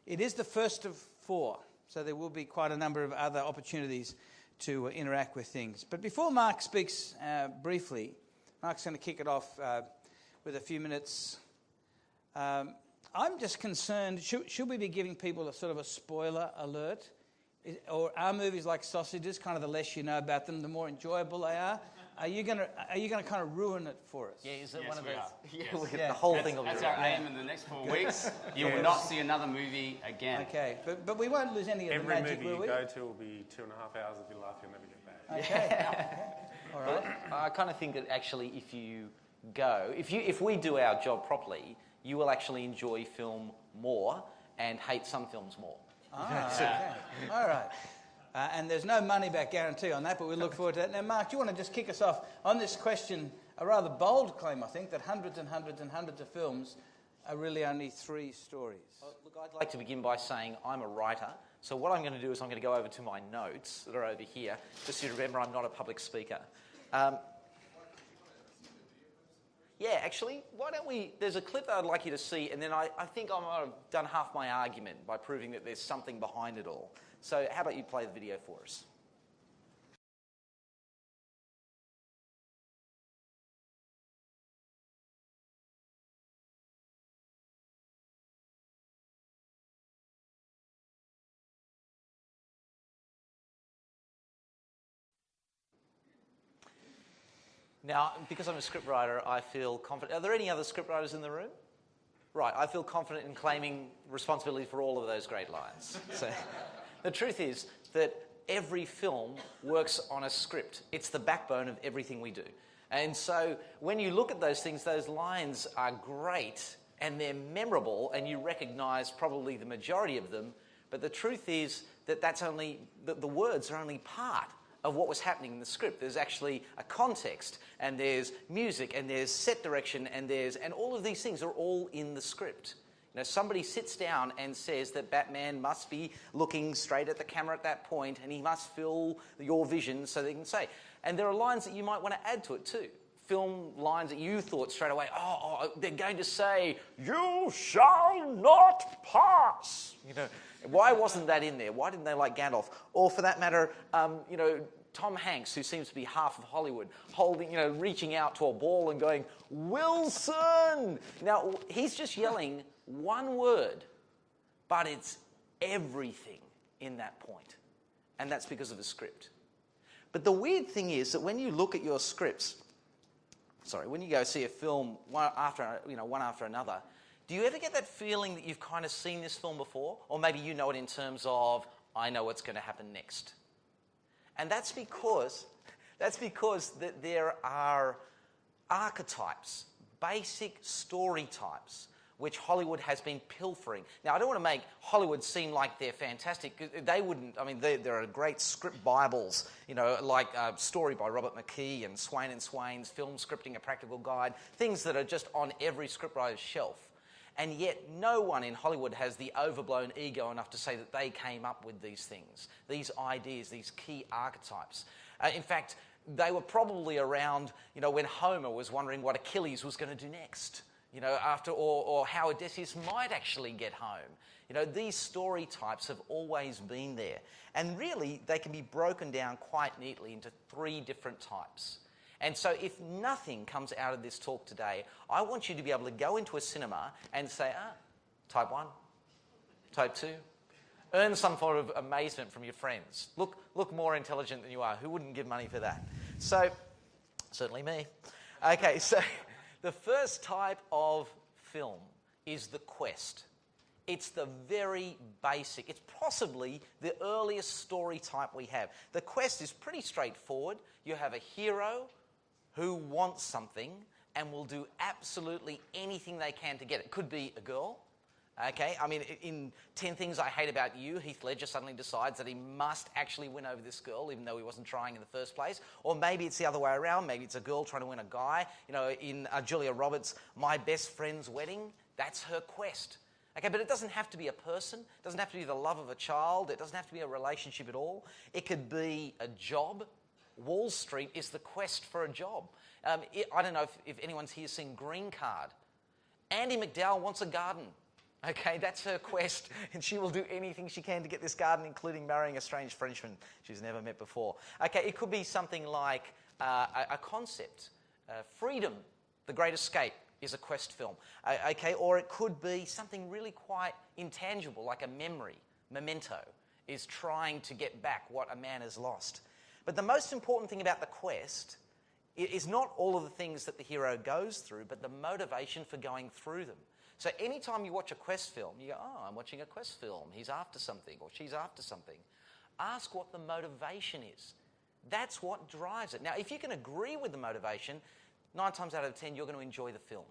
It is the first of 4, so there will be quite a number of other opportunities to interact with things. But before Mark speaks briefly, Mark's going to kick it off with a few minutes. I'm just concerned, should we be giving people a sort of a spoiler alert? Or are movies like sausages, kind of the less you know about them, the more enjoyable they are? Are you going to kind of ruin it for us? Yeah, is it one of we those? are. Yeah, the whole thing will be That's right. our aim in the next 4 weeks. You will not see another movie again. Okay, but we won't lose any of the magic, Every movie will we? you go to will be 2.5 hours of your life you'll never get back. Okay. All right. I kind of think that actually if you go, if we do our job properly, you will actually enjoy film more and hate some films more. Okay. All right. And there's no money-back guarantee on that, but we look forward to that. Now, Mark, do you want to just kick us off on this question, a rather bold claim, I think, that hundreds and hundreds and hundreds of films are really only 3 stories? Well, look, I'd like to begin by saying I'm a writer, so what I'm going to do is I'm going to go over to my notes that are over here, just so you remember I'm not a public speaker. Yeah, actually, why don't we... There's a clip that I'd like you to see, and then I think I might have done half my argument by proving that there's something behind it all. So how about you play the video for us? Now, because I'm a scriptwriter, I feel confident. Are there any other scriptwriters in the room? Right, I feel confident in claiming responsibility for all of those great lines. So, the truth is that every film works on a script. It's the backbone of everything we do. And so when you look at those things, those lines are great and they're memorable and you recognise probably the majority of them, but the truth is that the words are only part of what was happening in the script. There's actually a context, and there's music, and there's set direction, and all of these things are all in the script. You know, somebody sits down and says that Batman must be looking straight at the camera at that point, and he must fill your vision so they can say. And there are lines that you might want to add to it too. Film lines that you thought straight away, they're going to say, "You shall not pass." You know, why wasn't that in there? Why didn't they like Gandalf? Or for that matter, Tom Hanks, who seems to be half of Hollywood, reaching out to a ball and going, "Wilson!" Now, he's just yelling one word, but it's everything in that point. And that's because of the script. But the weird thing is that when you look at your scripts, when you go see a film one after another, do you ever get that feeling that you've kind of seen this film before? Or maybe you know it in terms of, I know what's going to happen next. And that's because that there are archetypes, basic story types, which Hollywood has been pilfering. Now, I don't want to make Hollywood seem like they're fantastic. They wouldn't. I mean, there are great script bibles, like Story by Robert McKee and Swain and Swain's Film Scripting, A Practical Guide, things that are just on every scriptwriter's shelf. And yet no one in Hollywood has the overblown ego enough to say that they came up with these things, these ideas, these key archetypes. In fact, they were probably around, when Homer was wondering what Achilles was going to do next. Or how Odysseus might actually get home. These story types have always been there. And really, they can be broken down quite neatly into 3 different types. And so if nothing comes out of this talk today, I want you to be able to go into a cinema and say, type 1, type 2. Earn some sort of amazement from your friends. Look more intelligent than you are. Who wouldn't give money for that? So, certainly me. Okay, so the first type of film is the quest. It's the very basic. It's possibly the earliest story type we have. The quest is pretty straightforward. You have a hero who wants something and will do absolutely anything they can to get it. Could be a girl. Okay, I mean, in 10 Things I Hate About You, Heath Ledger suddenly decides that he must actually win over this girl, even though he wasn't trying in the first place. Or maybe it's the other way around. Maybe it's a girl trying to win a guy. In Julia Roberts' My Best Friend's Wedding, that's her quest. Okay, but it doesn't have to be a person. It doesn't have to be the love of a child. It doesn't have to be a relationship at all. It could be a job. Wall Street is the quest for a job. I don't know if anyone's here seen Green Card. Andie MacDowell wants a garden. Okay, that's her quest, and she will do anything she can to get this garden, including marrying a strange Frenchman she's never met before. Okay, it could be something like a concept. Freedom, The Great Escape, is a quest film. Okay, or it could be something really quite intangible, like a memory. Memento is trying to get back what a man has lost. But the most important thing about the quest is not all of the things that the hero goes through, but the motivation for going through them. So anytime you watch a quest film, you go, oh, I'm watching a quest film. He's after something or she's after something. Ask what the motivation is. That's what drives it. Now, if you can agree with the motivation, 9 times out of 10, you're going to enjoy the film.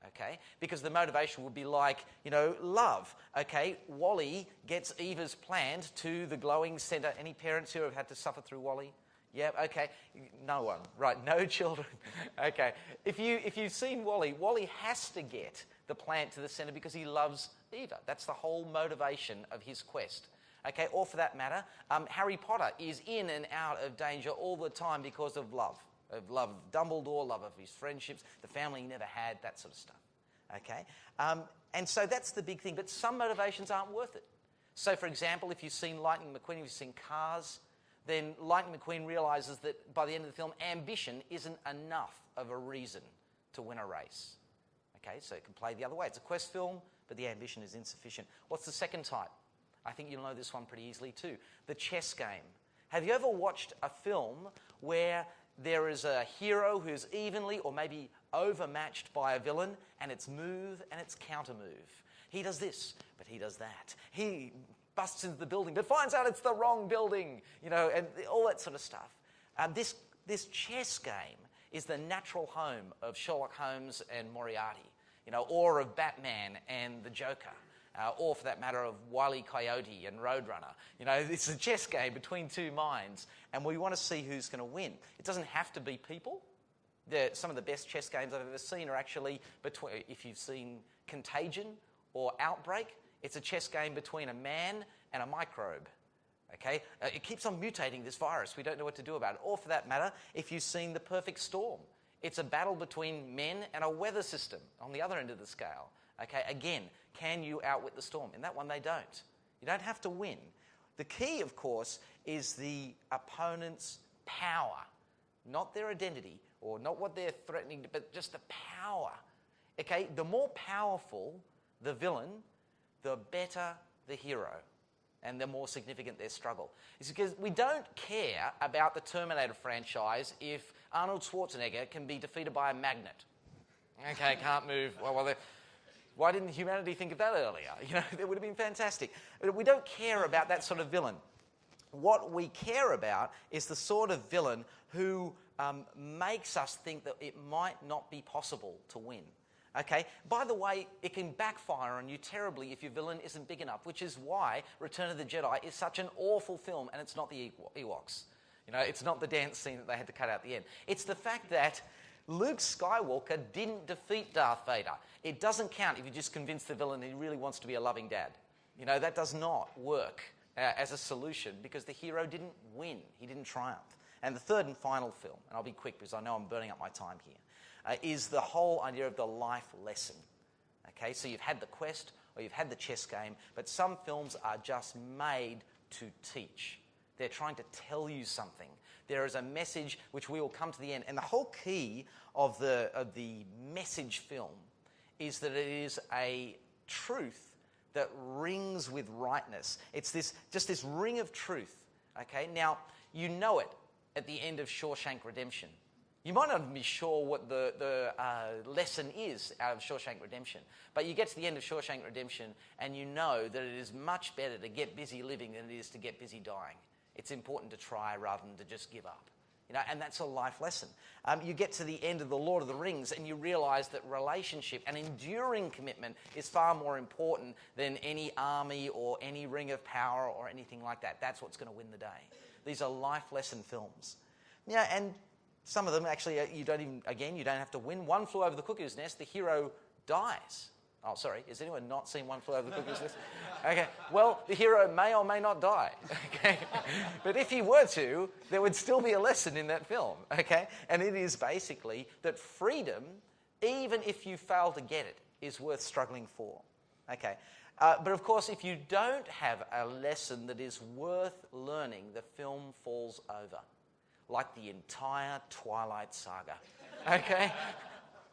Okay? Because the motivation would be like, love. Okay? Wally gets Eva's plant to the glowing centre. Any parents here have had to suffer through Wally? Yeah, okay. No one. Right, no children. Okay. If you've seen Wally, Wally has to get the plant to the centre because he loves Eva. That's the whole motivation of his quest. Okay, or for that matter, Harry Potter is in and out of danger all the time because of love. Of love of Dumbledore, love of his friendships, the family he never had, that sort of stuff. Okay? And so that's the big thing. But some motivations aren't worth it. So, for example, if you've seen Lightning McQueen, if you've seen Cars, then Lightning McQueen realises that by the end of the film, ambition isn't enough of a reason to win a race. Okay, so it can play the other way. It's a quest film, but the ambition is insufficient. What's the second type? I think you'll know this one pretty easily too. The chess game. Have you ever watched a film where there is a hero who's evenly or maybe overmatched by a villain, and it's move and it's counter move? He does this, but he does that. He busts into the building, but finds out it's the wrong building, and all that sort of stuff. This chess game is the natural home of Sherlock Holmes and Moriarty, or of Batman and the Joker, or for that matter of Wile E. Coyote and Roadrunner. It's a chess game between two minds, and we want to see who's going to win. It doesn't have to be people. Some of the best chess games I've ever seen are actually between, if you've seen Contagion or Outbreak, it's a chess game between a man and a microbe. Okay? It keeps on mutating, this virus. We don't know what to do about it. Or for that matter, if you've seen The Perfect Storm, it's a battle between men and a weather system on the other end of the scale. Okay? Again, can you outwit the storm? In that one, they don't. You don't have to win. The key, of course, is the opponent's power, not their identity or not what they're threatening, but just the power. Okay? The more powerful the villain, the better the hero, and the more significant their struggle. It's because we don't care about the Terminator franchise if Arnold Schwarzenegger can be defeated by a magnet. Okay, can't move. Why didn't humanity think of that earlier? It would have been fantastic. But we don't care about that sort of villain. What we care about is the sort of villain who makes us think that it might not be possible to win. Okay? By the way, it can backfire on you terribly if your villain isn't big enough, which is why Return of the Jedi is such an awful film, and it's not the Ewoks. It's not the dance scene that they had to cut out at the end. It's the fact that Luke Skywalker didn't defeat Darth Vader. It doesn't count if you just convince the villain he really wants to be a loving dad. That does not work as a solution because the hero didn't win. He didn't triumph. And the third and final film, and I'll be quick because I know I'm burning up my time here, is the whole idea of the life lesson. Okay, so you've had the quest or you've had the chess game, but some films are just made to teach. They're trying to tell you something. There is a message which we will come to the end. And the whole key of the message film is that it is a truth that rings with rightness. It's this ring of truth. Okay, now you know it at the end of Shawshank Redemption. You might not be sure what the lesson is out of Shawshank Redemption, but you get to the end of Shawshank Redemption and you know that it is much better to get busy living than it is to get busy dying. It's important to try rather than to just give up. And that's a life lesson. You get to the end of The Lord of the Rings and you realise that relationship and enduring commitment is far more important than any army or any ring of power or anything like that. That's what's going to win the day. These are life lesson films. And some of them actually, you don't have to win. One Flew Over the Cuckoo's Nest, the hero dies. Oh, sorry, has anyone not seen One Flew Over the Cuckoo's Nest? Okay, well, the hero may or may not die, okay? But if he were to, there would still be a lesson in that film, okay? And it is basically that freedom, even if you fail to get it, is worth struggling for. Okay. But of course, if you don't have a lesson that is worth learning, the film falls over, like the entire Twilight saga. Okay?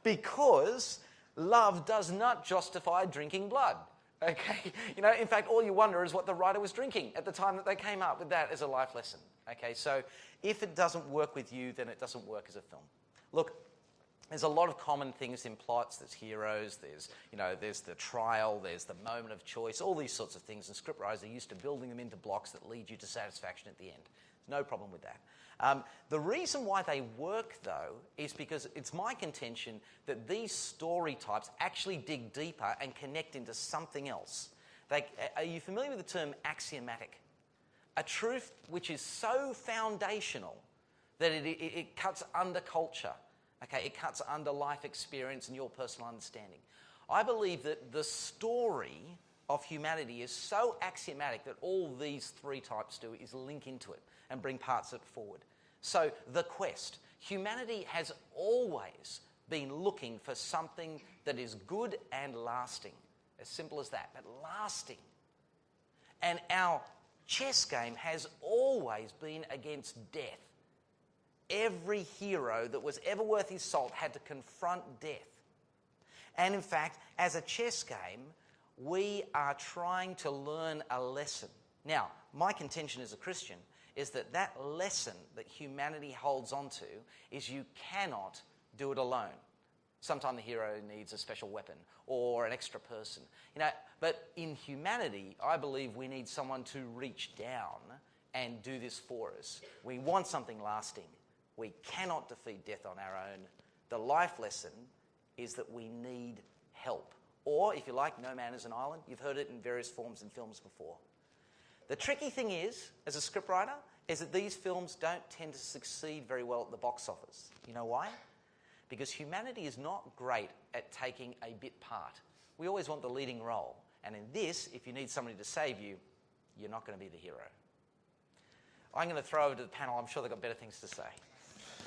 Because love does not justify drinking blood. Okay? In fact, all you wonder is what the writer was drinking at the time that they came up with that as a life lesson. Okay? So if it doesn't work with you, then it doesn't work as a film. Look, there's a lot of common things in plots. There's heroes, there's the trial, there's the moment of choice, all these sorts of things. And scriptwriters are used to building them into blocks that lead you to satisfaction at the end. No problem with that. The reason why they work, though, is because it's my contention that these story types actually dig deeper and connect into something else. Are you familiar with the term axiomatic? A truth which is so foundational that it cuts under culture. Okay, it cuts under life experience and your personal understanding. I believe that the story of humanity is so axiomatic that all these three types do is link into it and bring parts of it forward. So, the quest. Humanity has always been looking for something that is good and lasting. As simple as that, but lasting. And our chess game has always been against death. Every hero that was ever worth his salt had to confront death. And in fact, as a chess game, we are trying to learn a lesson. Now, my contention as a Christian is that lesson that humanity holds on to is you cannot do it alone. Sometimes the hero needs a special weapon or an extra person. But in humanity, I believe we need someone to reach down and do this for us. We want something lasting. We cannot defeat death on our own. The life lesson is that we need help. Or, if you like, no man is an island. You've heard it in various forms in films before. The tricky thing is, as a scriptwriter, is that these films don't tend to succeed very well at the box office. You know why? Because humanity is not great at taking a bit part. We always want the leading role. And in this, if you need somebody to save you, you're not going to be the hero. I'm going to throw over to the panel. I'm sure they've got better things to say.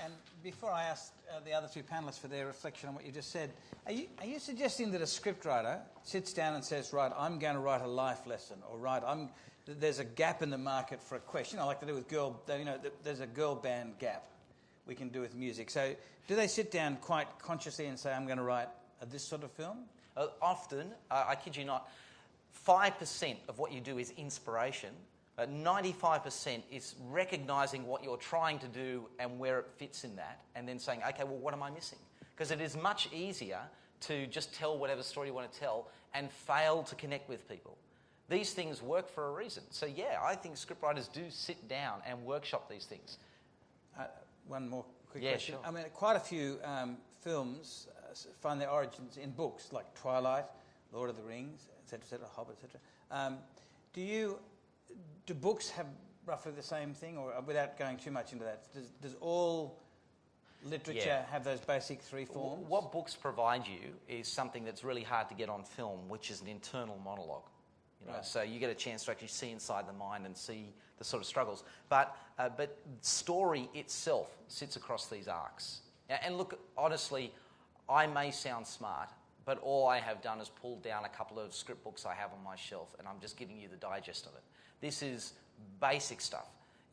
And before I ask the other two panellists for their reflection on what you just said, are you suggesting that a scriptwriter sits down and says, right, I'm going to write a life lesson, or right, there's a gap in the market for a question, like they do with there's a girl band gap we can do with music. So do they sit down quite consciously and say, I'm going to write this sort of film? Often, I kid you not, 5% of what you do is inspiration. 95% is recognising what you're trying to do and where it fits in that, and then saying, okay, well, what am I missing? Because it is much easier to just tell whatever story you want to tell and fail to connect with people. These things work for a reason. So, yeah, I think scriptwriters do sit down and workshop these things. One more quick question. Sure. I mean, quite a few films find their origins in books, like Twilight, Lord of the Rings, etc., Hobbit, etc. Do books have roughly the same thing, or without going too much into that, does all literature have those basic three forms? What books provide you is something that's really hard to get on film, which is an internal monologue. Right. So you get a chance to actually see inside the mind and see the sort of struggles. But story itself sits across these arcs. And look, honestly, I may sound smart, but all I have done is pulled down a couple of script books I have on my shelf, and I'm just giving you the digest of it. This is basic stuff,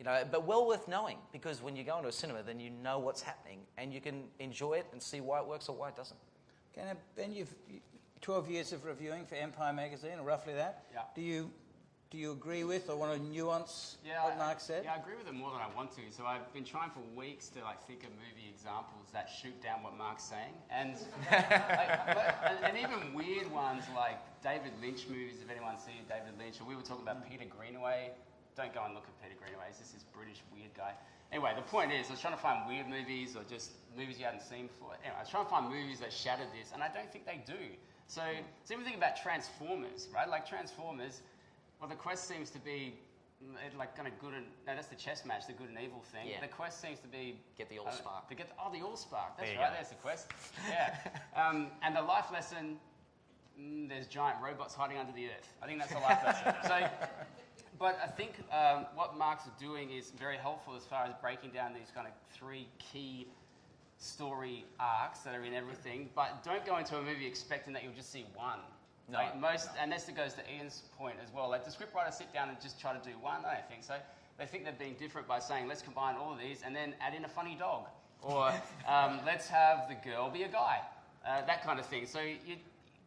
but well worth knowing, because when you go into a cinema, then you know what's happening, and you can enjoy it and see why it works or why it doesn't. Okay, now, Ben, you've 12 years of reviewing for Empire magazine, or roughly that. Yeah. Do you agree with or want to nuance what Mark said? Yeah, I agree with it more than I want to. So I've been trying for weeks to think of movie examples that shoot down what Mark's saying, and and even weird ones like David Lynch movies. If anyone's seen David Lynch, or we were talking about Peter Greenaway. Don't go and look at Peter Greenaway. He's just this British weird guy. Anyway, the point is, I was trying to find weird movies or just movies you hadn't seen before. Anyway, I was trying to find movies that shattered this, and I don't think they do. So even think about Transformers, right? Like Transformers. Well, the quest seems to be kind of good and... No, that's the chess match, the good and evil thing. Yeah. The quest seems to be... Get the Allspark. The Allspark. That's right, there's the quest. Yeah. And the life lesson, there's giant robots hiding under the earth. I think that's the life lesson. But I think what Mark's doing is very helpful as far as breaking down these kind of three key story arcs that are in everything. But don't go into a movie expecting that you'll just see one. No. Like and this goes to Ian's point as well. Like, the scriptwriters sit down and just try to do one? I don't think so. They think they're being different by saying, let's combine all of these and then add in a funny dog. Or let's have the girl be a guy. That kind of thing. So you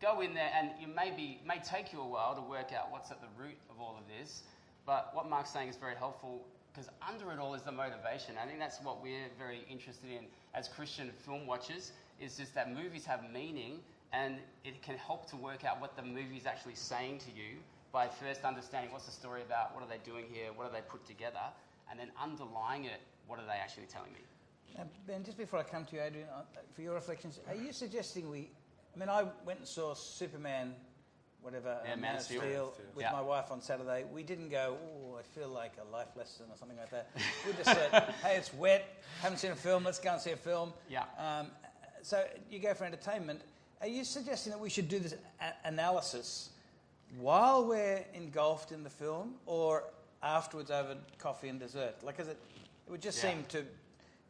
go in there and may take you a while to work out what's at the root of all of this. But what Mark's saying is very helpful, because under it all is the motivation. I think that's what we're very interested in as Christian film watchers, is just that movies have meaning, and it can help to work out what the movie's actually saying to you by first understanding what's the story about, what are they doing here, what are they put together, and then underlying it, what are they actually telling me. Ben, just before I come to you, Adrian, for your reflections, are you suggesting I went and saw Superman, whatever, Man of Steel, with my wife on Saturday. We didn't go, I feel like a life lesson or something like that. We just said, hey, it's wet, haven't seen a film, let's go and see a film. Yeah. So you go for entertainment. Are you suggesting that we should do this analysis while we're engulfed in the film, or afterwards over coffee and dessert? Like, it would just seem to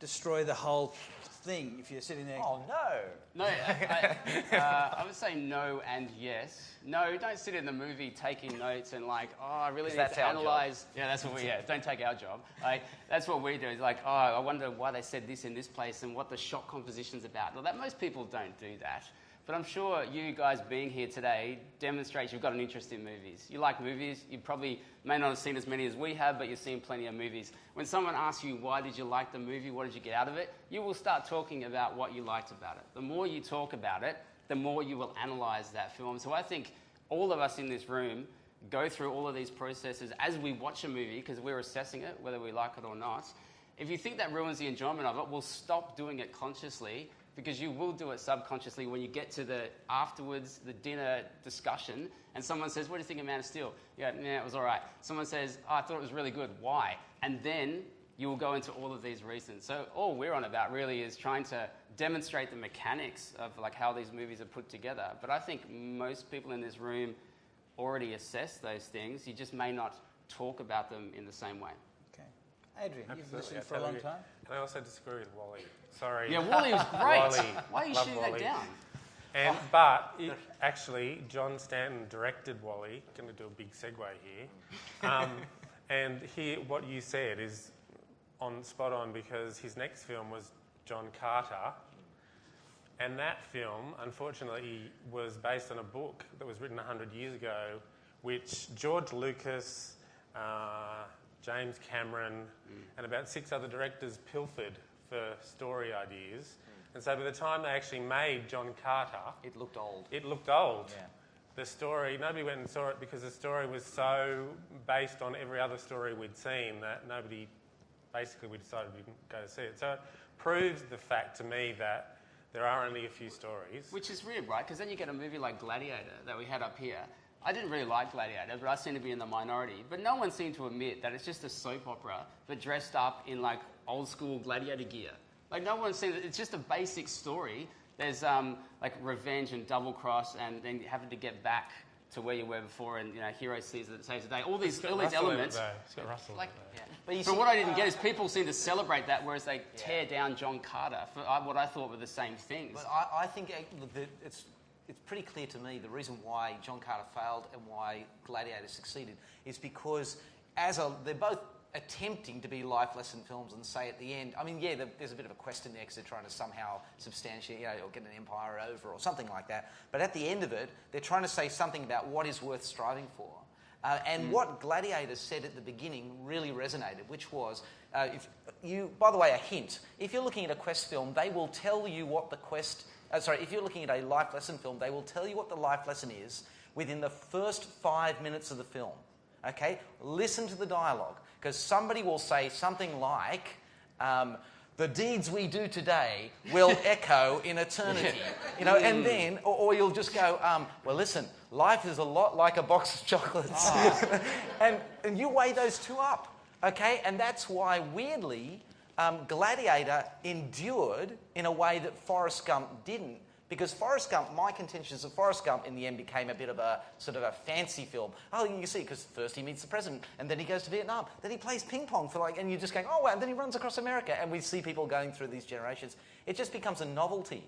destroy the whole thing if you're sitting there. Oh, no. No, I would say no and yes. No, don't sit in the movie taking notes and I really need to analyse. Yeah, that's what don't take our job. That's what we do. It's I wonder why they said this in this place and what the shot composition's about. Well, most people don't do that. But I'm sure you guys being here today demonstrates you've got an interest in movies. You like movies. You probably may not have seen as many as we have, but you've seen plenty of movies. When someone asks you, why did you like the movie, what did you get out of it, you will start talking about what you liked about it. The more you talk about it, the more you will analyse that film. So I think all of us in this room go through all of these processes as we watch a movie, because we're assessing it, whether we like it or not. If you think that ruins the enjoyment of it, we'll stop doing it consciously, because you will do it subconsciously when you get to the dinner discussion, and someone says, what do you think of Man of Steel? Yeah, it was all right. Someone says, I thought it was really good. Why? And then you will go into all of these reasons. So all we're on about really is trying to demonstrate the mechanics of how these movies are put together. But I think most people in this room already assess those things. You just may not talk about them in the same way. Okay. Adrian, you've listened for a long time. And I also disagree with Wally. Sorry. Yeah, Wally was great. Wally. Why are you shooting that down? But actually, John Stanton directed Wally. Going to do a big segue here. And here, what you said is spot on, because his next film was John Carter. And that film, unfortunately, was based on a book that was written 100 years ago, which George Lucas, James Cameron, and about 6 other directors pilfered for story ideas. And so by the time they actually made John Carter... It looked old. Yeah. The story, nobody went and saw it because the story was so based on every other story we'd seen that we decided we didn't go to see it. So it proves the fact to me that there are only a few stories. Which is weird, right? Because then you get a movie like Gladiator that we had up here. I didn't really like Gladiator, but I seem to be in the minority. But no one seemed to admit that it's just a soap opera, but dressed up in old school gladiator gear. No one seems. It's just a basic story. There's revenge and double cross, and then having to get back to where you were before, and hero saves the day. All these elements. It's got Russell. But what I didn't get is people seem to celebrate that, whereas they tear down John Carter for what I thought were the same things. But I think it's pretty clear to me the reason why John Carter failed and why Gladiator succeeded is because they're both attempting to be life lesson films and say at the end, there's a bit of a quest in there because they're trying to somehow substantiate, or get an empire over or something like that. But at the end of it, they're trying to say something about what is worth striving for. What Gladiator said at the beginning really resonated, which was, by the way, a hint, if you're looking at a quest film, they will tell you what the quest... if you're looking at a life lesson film, they will tell you what the life lesson is within the first 5 minutes of the film. Okay? Listen to the dialogue, because somebody will say something like, the deeds we do today will echo in eternity. And then, or you'll just go, well, listen, life is a lot like a box of chocolates. and you weigh those two up, okay? And that's why, weirdly, Gladiator endured in a way that Forrest Gump didn't. Because my contention is that Forrest Gump in the end became a bit of a sort of a fancy film. Oh, you can see, because first he meets the president, and then he goes to Vietnam, then he plays ping pong and you're just going, oh wow, and then he runs across America, and we see people going through these generations. It just becomes a novelty.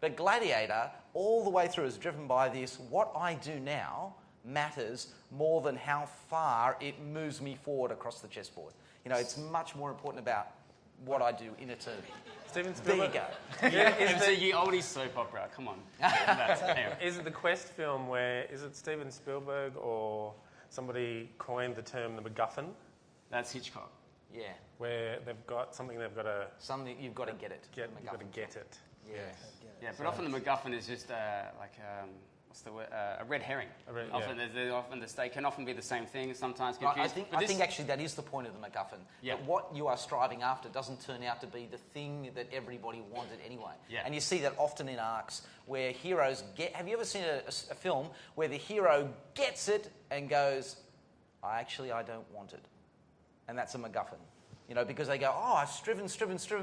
But Gladiator, all the way through, is driven by this, what I do now matters more than how far it moves me forward across the chessboard. You know, it's much more important about what I do in eternity. Steven There you Spielberg. go. It's a ye olde soap opera. Come on. Anyway. Is it the Quest film where, is it Steven Spielberg or somebody coined the term the MacGuffin, That's Hitchcock. Yeah. where they've got something they've got to Something, you've got to get it. get, you've got to get it. Yeah. Yeah, but often the MacGuffin is just what's the word? A red herring. Often they can often be the same thing. Sometimes confused. I think actually that is the point of the MacGuffin. Yeah. That what you are striving after doesn't turn out to be the thing that everybody wanted anyway. Yeah. And you see that often in arcs where heroes get... Have you ever seen a film where the hero gets it and goes, I don't want it. And that's a MacGuffin. You know, because they go, oh, I've striven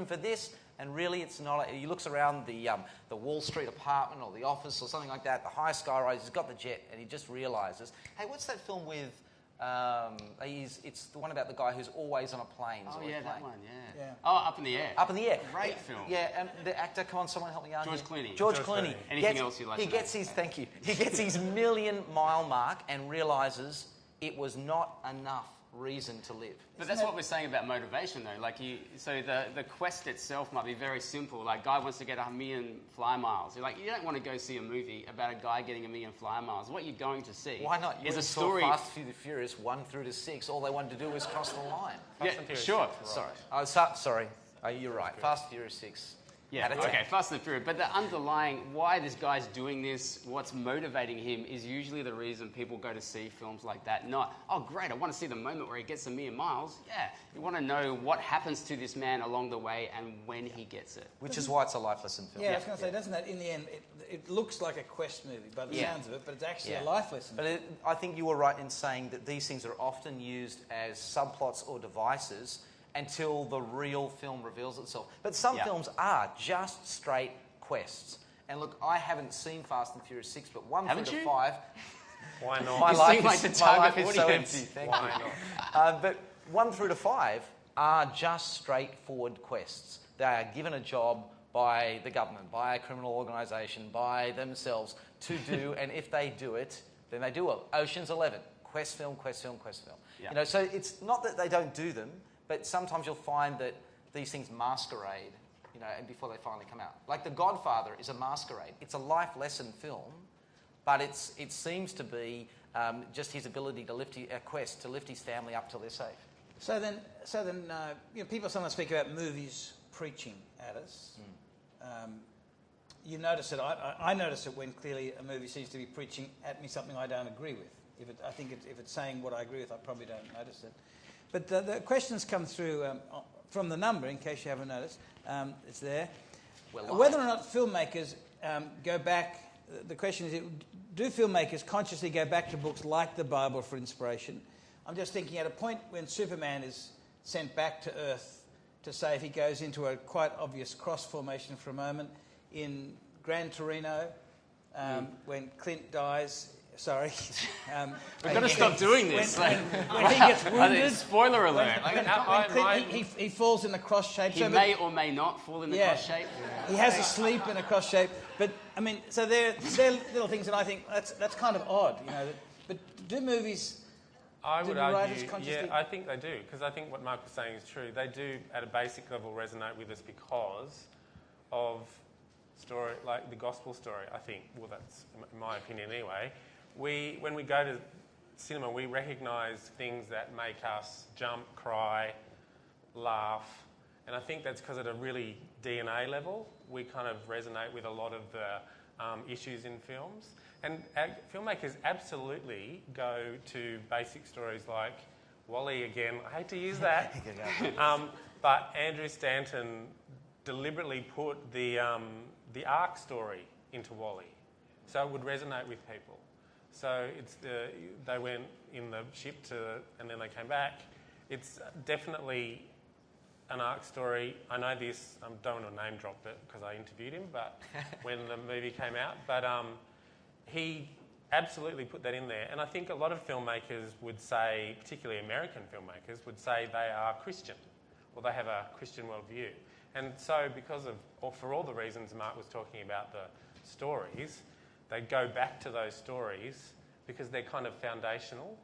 for this, and really it's not. He looks around the Wall Street apartment or the office or something like that, the high skyrise, he's got the jet, and he just realises, hey, what's that film with... it's the one about the guy who's always on a plane. Oh, yeah, that one, yeah. Yeah. Oh, Up in the Air. Up in the Air. Great film. Yeah, and the actor, come on, someone help me out. George here. Clooney. George Clooney. Anything else you like He to gets know? his, thank you. He gets his million-mile mark and realises it was not enough reason to live. But that's what we're saying about motivation, though. Like, so the quest itself might be very simple. Like, guy wants to get 1,000,000 fly miles. You're like, you don't want to go see a movie about a guy getting 1,000,000 fly miles. What you're going to see Why not? You is a saw story. Fast and the Furious 1 through to 6. All they wanted to do was cross the line. Yeah, sure. Sorry. You're right. Fast and Furious 6. Yeah, Out of 10. okay, Fast and Furious. But the underlying, why this guy's doing this, what's motivating him, is usually the reason people go to see films like that. Not, oh, great, I want to see the moment where he gets 1,000,000 miles. Yeah, you want to know what happens to this man along the way and when he gets it. Which is why it's a life lesson film. Yeah, I was going to say, doesn't that, in the end, it looks like a quest movie by the sounds of it, but it's actually a life lesson. But I think you were right in saying that these things are often used as subplots or devices until the real film reveals itself. But some films are just straight quests. And look, I haven't seen Fast and Furious 6, but 1 Haven't through to you? 5... Why not? My You life seem like the is, my life target is so audience. empty, thank Why you. not? But 1 through to 5 are just straightforward quests. They are given a job by the government, by a criminal organisation, by themselves to do, and if they do it, then they do it. Ocean's 11, quest film. Yeah. You know, so it's not that they don't do them, but sometimes you'll find that these things masquerade, you know, and before they finally come out. Like The Godfather is a masquerade. It's a life lesson film, but it seems to be just his ability to lift his family up till they're safe. So then, you know, people sometimes speak about movies preaching at us. You notice it. I notice it when clearly a movie seems to be preaching at me something I don't agree with. If it's saying what I agree with, I probably don't notice it. But the questions come through from the number, in case you haven't noticed. It's there. Whether or not filmmakers go back, the question is, do filmmakers consciously go back to books like the Bible for inspiration? I'm just thinking at a point when Superman is sent back to Earth to say if he goes into a quite obvious cross formation for a moment, in Gran Torino, when Clint dies... Sorry. We've got to stop doing this. When he gets wounded... Spoiler alert. He falls in the cross shape. He may or may not fall in the cross shape. He has a sleep in a cross shape. But, I mean, so they're little things that I think, that's kind of odd, you know. But do movies... I would argue, consciously... I think they do, because I think what Mark was saying is true. They do, at a basic level, resonate with us because of story, like the gospel story, I think. Well, that's in my opinion anyway. When we go to cinema, we recognise things that make us jump, cry, laugh, and I think that's because at a really DNA level, we kind of resonate with a lot of the issues in films. And filmmakers absolutely go to basic stories like Wall-E again. I hate to use that, but Andrew Stanton deliberately put the arc story into Wall-E, so it would resonate with people. So they went in the ship and then they came back. It's definitely an arc story. I know this. I don't want to name drop it because I interviewed him, but when the movie came out, but he absolutely put that in there. And I think a lot of filmmakers would say, particularly American filmmakers, would say they are Christian, or they have a Christian worldview. And so for all the reasons Mark was talking about the stories, they go back to those stories because they're kind of foundational.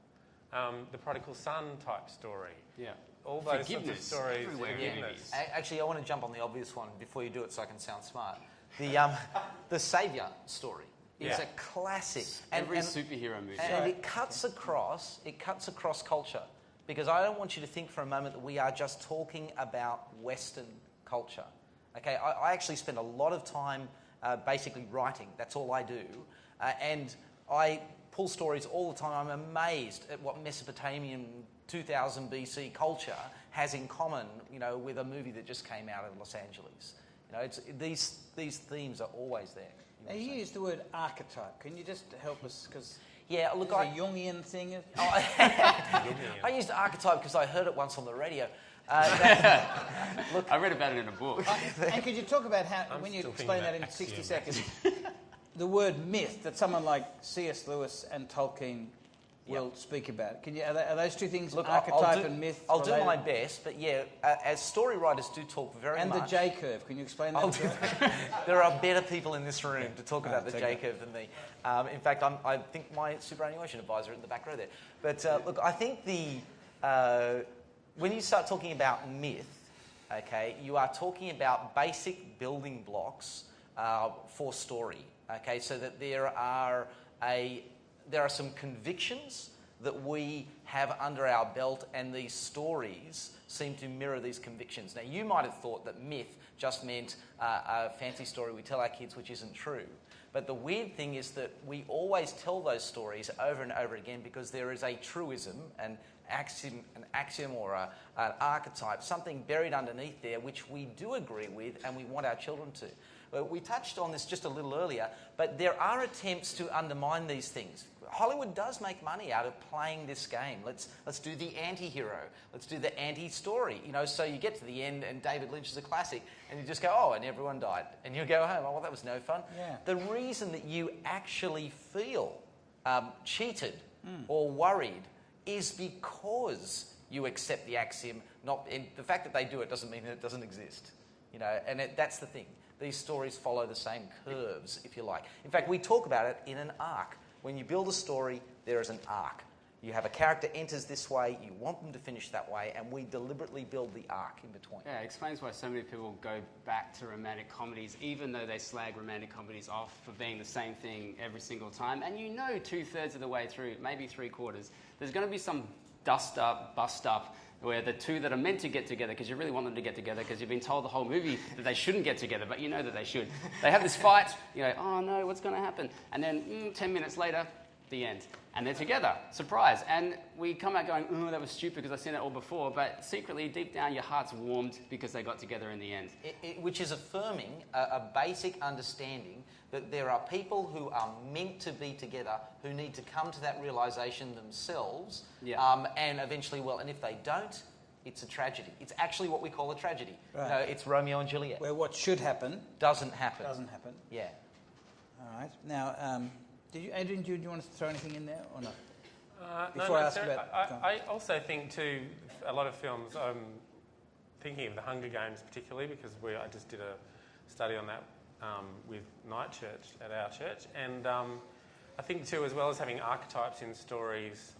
The prodigal son type story. Yeah. All those sorts of stories. Forgiveness. Actually, I want to jump on the obvious one before you do it so I can sound smart. The Saviour story is a classic. Every superhero movie. And it cuts across culture. Because I don't want you to think for a moment that we are just talking about Western culture. Okay, I actually spend a lot of time basically writing. That's all I do. And I pull stories all the time. I'm amazed at what Mesopotamian 2000 BC culture has in common, with a movie that just came out of Los Angeles. These themes are always there. Now, you used the word archetype. Can you just help us? Because look, it's a Jungian thing. I used archetype because I heard it once on the radio. Look, I read about it in a book. And could you talk about how, when you explain that in 60 seconds, the word myth that someone like C.S. Lewis and Tolkien will speak about? Are those two things, archetype and myth, I'll related? do my best, but as story writers do talk very much. And the J-curve, can you explain that? There are better people in this room to talk about the J-curve than me. In fact, I think my superannuation advisor in the back row there. But look, I think when you start talking about myth, okay, you are talking about basic building blocks for story. Okay, so that there are some convictions that we have under our belt, and these stories seem to mirror these convictions. Now, you might have thought that myth just meant a fancy story we tell our kids, which isn't true. But the weird thing is that we always tell those stories over and over again because there is a truism, an axiom or an archetype, something buried underneath there which we do agree with and we want our children to. We touched on this just a little earlier, but there are attempts to undermine these things. Hollywood does make money out of playing this game. Let's do the anti-hero. Let's do the anti-story. So you get to the end and David Lynch is a classic and you just go, oh, and everyone died. And you go home, oh, well, that was no fun. Yeah. The reason that you actually feel cheated or worried is because you accept the axiom. And the fact that they do it doesn't mean that it doesn't exist. And that's the thing. These stories follow the same curves, if you like. In fact, we talk about it in an arc. When you build a story, there is an arc. You have a character enters this way, you want them to finish that way, and we deliberately build the arc in between. Yeah, it explains why so many people go back to romantic comedies, even though they slag romantic comedies off for being the same thing every single time. And 2/3 of the way through, maybe 3/4, there's going to be some bust up, where the two that are meant to get together, because you really want them to get together, because you've been told the whole movie that they shouldn't get together, but you know that they should. They have this fight, you go, oh no, what's going to happen? And then 10 minutes later, the end. And they're together. Surprise. And we come out going, oh, that was stupid because I've seen it all before, but secretly, deep down, your heart's warmed because they got together in the end. Which is affirming a basic understanding that there are people who are meant to be together who need to come to that realisation themselves, and eventually, and if they don't, it's a tragedy. It's actually what we call a tragedy. Right. It's Romeo and Juliet. Where what should happen doesn't happen. Yeah. All right. Now, Adrian, do you want to throw anything in there or not? Before I ask about... I also think too, a lot of films, thinking of the Hunger Games particularly, because I just did a study on that with Night Church at our church, and I think too, as well as having archetypes in stories,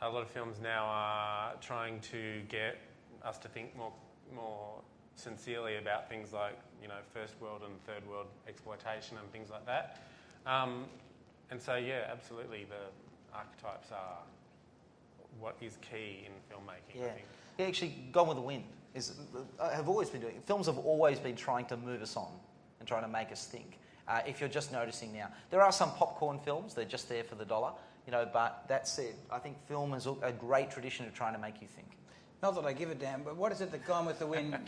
a lot of films now are trying to get us to think more sincerely about things like first world and third world exploitation and things like that. And so, absolutely, the archetypes are what is key in filmmaking, I think. Yeah, actually, Gone with the Wind have always been doing it. Films have always been trying to move us on and trying to make us think. If you're just noticing now, there are some popcorn films, they're just there for the dollar, but that said, I think film is a great tradition of trying to make you think. Not that I give a damn, but what is it that Gone with the Wind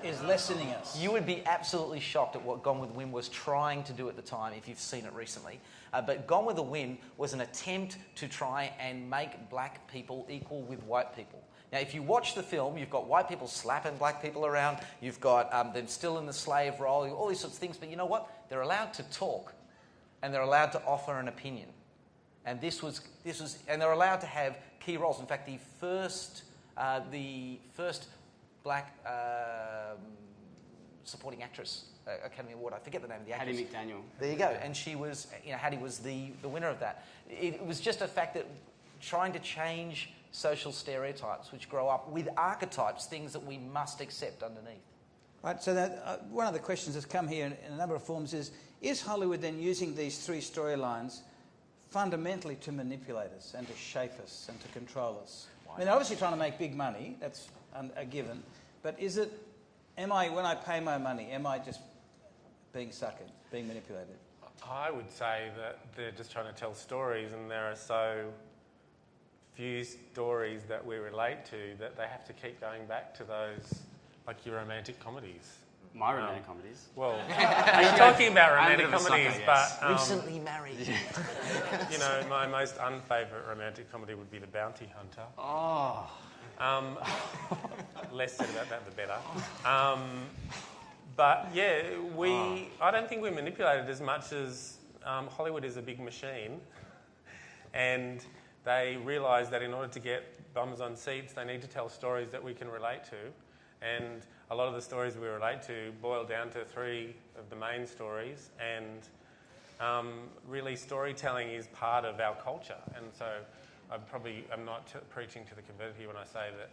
is lessening us? You would be absolutely shocked at what Gone with the Wind was trying to do at the time if you've seen it recently. But Gone with the Wind was an attempt to try and make black people equal with white people. Now, if you watch the film, you've got white people slapping black people around, you've got them still in the slave role, all these sorts of things, but you know what? They're allowed to talk, and they're allowed to offer an opinion. And and they're allowed to have key roles. In fact, the first black supporting actress Academy Award. I forget the name of the actress. Hattie McDaniel. There you go. And she was, Hattie was the winner of that. It was just a fact that trying to change social stereotypes which grow up with archetypes, things that we must accept underneath. Right, so that, one of the questions that's come here in a number of forms is Hollywood then using these three storylines fundamentally to manipulate us and to shape us and to control us? I mean, they're obviously trying to make big money, that's a given, but when I pay my money, am I just being suckered, being manipulated? I would say that they're just trying to tell stories, and there are so few stories that we relate to that they have to keep going back to those, like your romantic comedies. My romantic comedies. Well, you're talking about romantic I'm a bit of a comedies, sucker, yes. but Recently married. you know, my most unfavourite romantic comedy would be The Bounty Hunter. Oh. Less said about that, the better. But yeah, I don't think we're manipulated as much as Hollywood is a big machine, and they realise that in order to get bums on seats, they need to tell stories that we can relate to, and a lot of the stories we relate to boil down to three of the main stories, and really storytelling is part of our culture, and so I'm not preaching to the converted here when I say that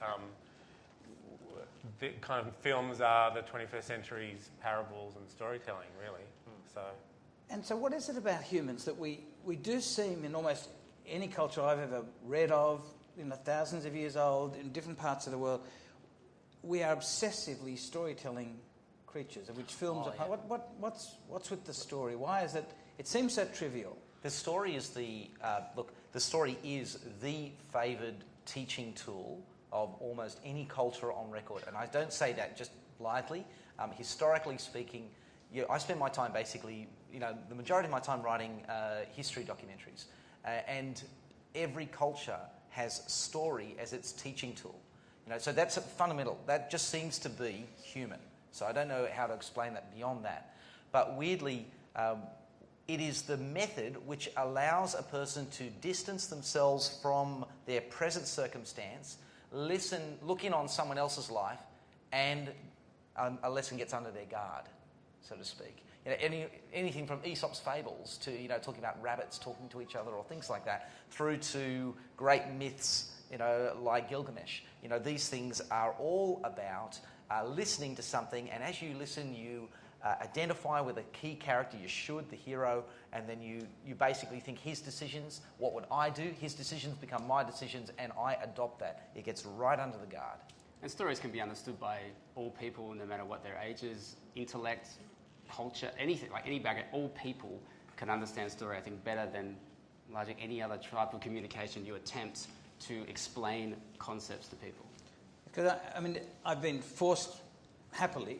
the kind of films are the 21st century's parables and storytelling, really. And so what is it about humans that we do seem in almost any culture I've ever read of, thousands of years old, in different parts of the world, we are obsessively storytelling creatures, of which films are part. What's with the story? Why is it? It seems so trivial. The story is the favoured teaching tool of almost any culture on record, and I don't say that just blithely. Historically speaking, I spend my time basically, the majority of my time writing history documentaries, and every culture has story as its teaching tool. So that's fundamental. That just seems to be human. So I don't know how to explain that beyond that. But weirdly, it is the method which allows a person to distance themselves from their present circumstance, look in on someone else's life, and a lesson gets under their guard, so to speak. Anything from Aesop's fables to talking about rabbits talking to each other or things like that, through to great myths, like Gilgamesh. These things are all about listening to something, and as you listen, you identify with a key character, the hero, and then you basically think his decisions, what would I do? His decisions become my decisions, and I adopt that. It gets right under the guard. And stories can be understood by all people, no matter what their ages, intellect, culture, anything, like any background. All people can understand story, I think, better than like any other type of communication you attempt to explain concepts to people. Because I've been forced happily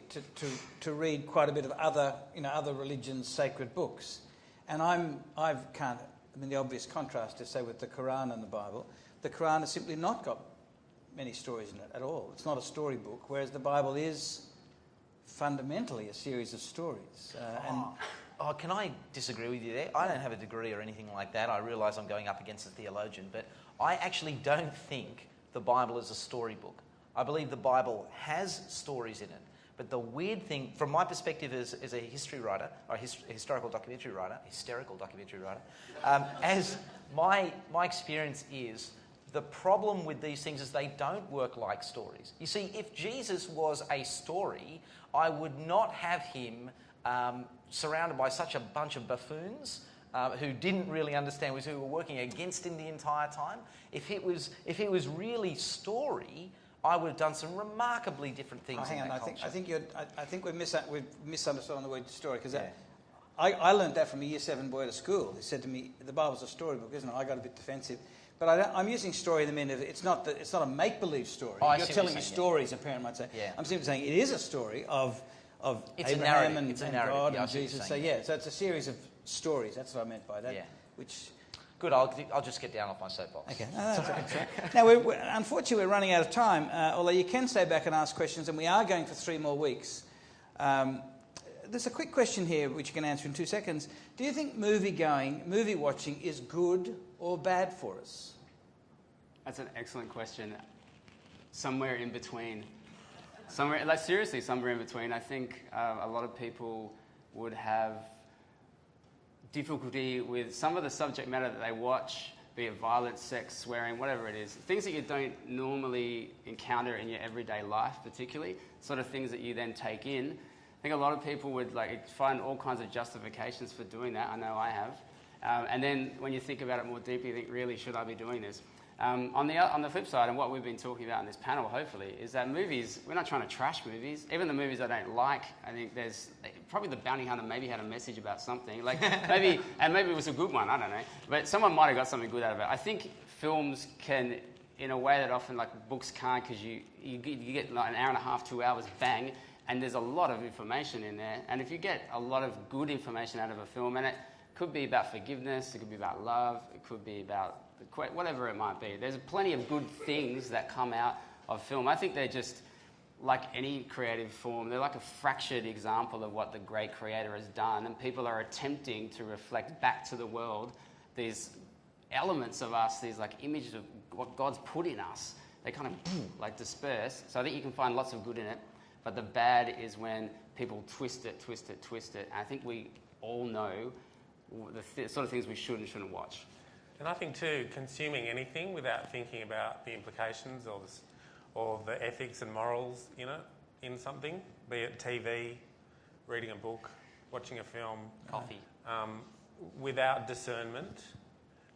to read quite a bit of other religions' sacred books, and the obvious contrast is, say, with the Koran and the Bible. The Koran has simply not got many stories in it at all. It's not a storybook, whereas the Bible is fundamentally a series of stories. Can I disagree with you there? I don't have a degree or anything like that. I realise I'm going up against a theologian, but I actually don't think the Bible is a storybook. I believe the Bible has stories in it. But the weird thing, from my perspective as a history writer, or hysterical documentary writer, as my experience is, the problem with these things is they don't work like stories. You see, if Jesus was a story, I would not have him surrounded by such a bunch of buffoons who didn't really understand, who were working against him the entire time. If it was really story, I would have done some remarkably different things. Hang on, culture. I think we've misunderstood on the word story, because I learned that from a Year 7 boy at school. He said to me, "The Bible's a storybook, isn't it?" I got a bit defensive, but I'm using story in the meaning of it's not a make-believe story. You're telling me stories, a parent might say. Yeah. I'm simply saying it is a story of Abraham and God and Jesus. So so it's a series of stories. That's what I meant by that. Yeah. Which. Good, I'll just get down off my soapbox. Okay. Now, unfortunately, we're running out of time, although you can stay back and ask questions, and we are going for 3 more weeks. There's a quick question here, which you can answer in 2 seconds. Do you think movie watching is good or bad for us? That's an excellent question. Somewhere in between. somewhere, like seriously, somewhere in between. I think a lot of people would have difficulty with some of the subject matter that they watch, be it violence, sex, swearing, whatever it is, things that you don't normally encounter in your everyday life, particularly, sort of things that you then take in. I think a lot of people would find all kinds of justifications for doing that. I know I have. And then when you think about it more deeply, you think, really, should I be doing this? On the flip side, and what we've been talking about in this panel, hopefully, is that movies, we're not trying to trash movies. Even the movies I don't like, I think there's probably The Bounty Hunter maybe had a message about something. Maybe it was a good one, I don't know. But someone might have got something good out of it. I think films can, in a way that often books can't, because you get like an hour and a half, 2 hours, bang, and there's a lot of information in there. And if you get a lot of good information out of a film, and it could be about forgiveness, it could be about love, it could be about whatever it might be. There's plenty of good things that come out of film. I think they're just like any creative form. They're like a fractured example of what the great creator has done, and people are attempting to reflect back to the world these elements of us, these images of what God's put in us. They kind of disperse. So I think you can find lots of good in it, but the bad is when people twist it. And I think we all know the sort of things we should and shouldn't watch. And I think too, consuming anything without thinking about the implications or the ethics and morals in something, be it TV, reading a book, watching a film, coffee, without discernment,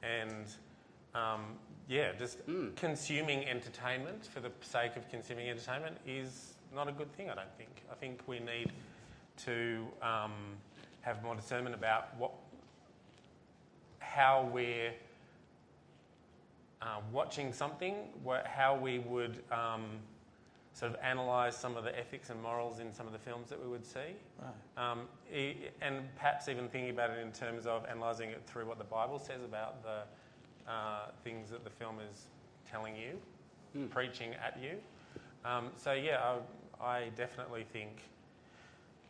and consuming entertainment for the sake of consuming entertainment is not a good thing. I don't think. I think we need to have more discernment about how we're watching something, how we would sort of analyse some of the ethics and morals in some of the films that we would see. Right. And perhaps even thinking about it in terms of analysing it through what the Bible says about the things that the film is telling you, preaching at you. I definitely think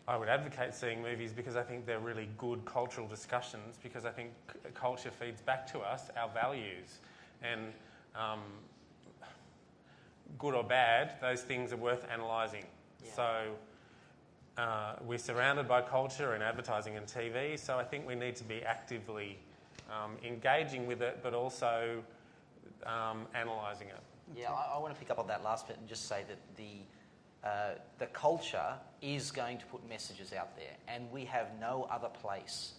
I would advocate seeing movies because I think they're really good cultural discussions, because I think culture feeds back to us our values. And good or bad, those things are worth analysing. Yeah. So we're surrounded by culture and advertising and TV, so I think we need to be actively engaging with it, but also analysing it. Yeah, I want to pick up on that last bit and just say that the culture is going to put messages out there, and we have no other place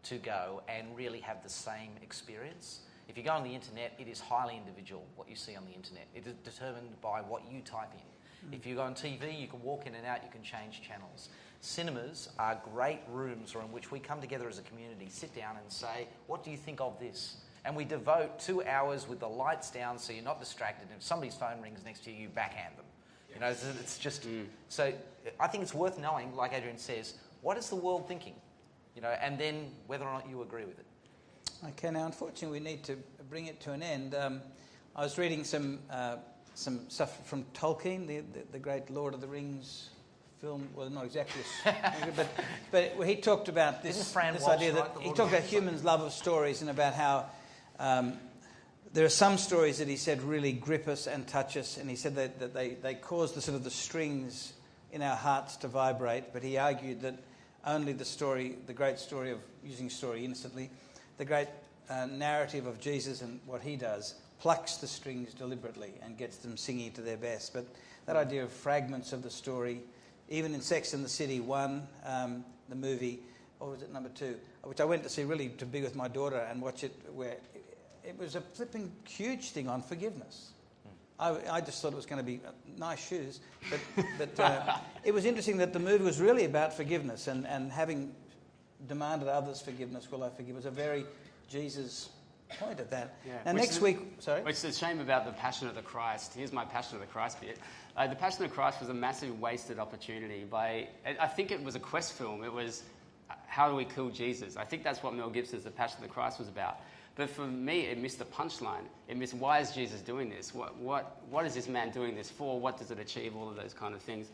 to go and really have the same experience. If you go on the internet, it is highly individual, what you see on the internet. It is determined by what you type in. If you go on TV, you can walk in and out, you can change channels. Cinemas are great rooms in which we come together as a community, sit down and say, what do you think of this? And we devote 2 hours with the lights down so you're not distracted. If somebody's phone rings next to you, you backhand them. It's just... So I think it's worth knowing, like Adrian says, what is the world thinking? And then whether or not you agree with it. Okay, now unfortunately we need to bring it to an end. I was reading some stuff from Tolkien, the great Lord of the Rings film. Well, not exactly, but he talked about this idea that he talked about humans' love of stories and about how there are some stories that he said really grip us and touch us, and he said that they cause the sort of the strings in our hearts to vibrate. But he argued that only the great story of using story innocently, the great narrative of Jesus and what he does plucks the strings deliberately and gets them singing to their best. But that idea of fragments of the story, even in Sex and the City 1, the movie, or was it number 2, which I went to see really to be with my daughter and watch it, where it was a flipping huge thing on forgiveness. I just thought it was going to be nice shoes, but it was interesting that the movie was really about forgiveness and having demanded others' forgiveness, will I forgive? It was a very Jesus point at that. Yeah. Now next week... Sorry? Which is a shame about the Passion of the Christ. Here's my Passion of the Christ bit. The Passion of the Christ was a massive wasted opportunity I think it was a quest film. It was, how do we kill Jesus? I think that's what Mel Gibson's The Passion of the Christ was about. But for me, it missed the punchline. It missed, why is Jesus doing this? What is this man doing this for? What does it achieve? All of those kind of things.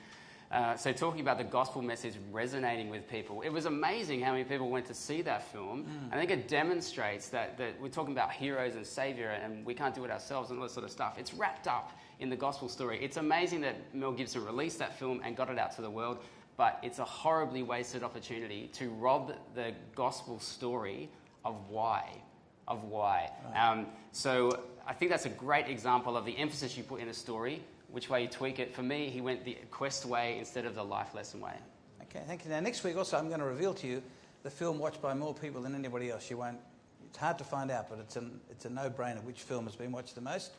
So talking about the gospel message resonating with people, it was amazing how many people went to see that film. I think it demonstrates that we're talking about heroes and saviour and we can't do it ourselves and all that sort of stuff. It's wrapped up in the gospel story. It's amazing that Mel Gibson released that film and got it out to the world, but it's a horribly wasted opportunity to rob the gospel story of why. Right. So I think that's a great example of the emphasis you put in a story, which way you tweak it. For me, he went the quest way instead of the life lesson way. Okay, thank you. Now, next week also I'm going to reveal to you the film watched by more people than anybody else. It's hard to find out, but it's a no-brainer which film has been watched the most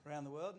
around the world.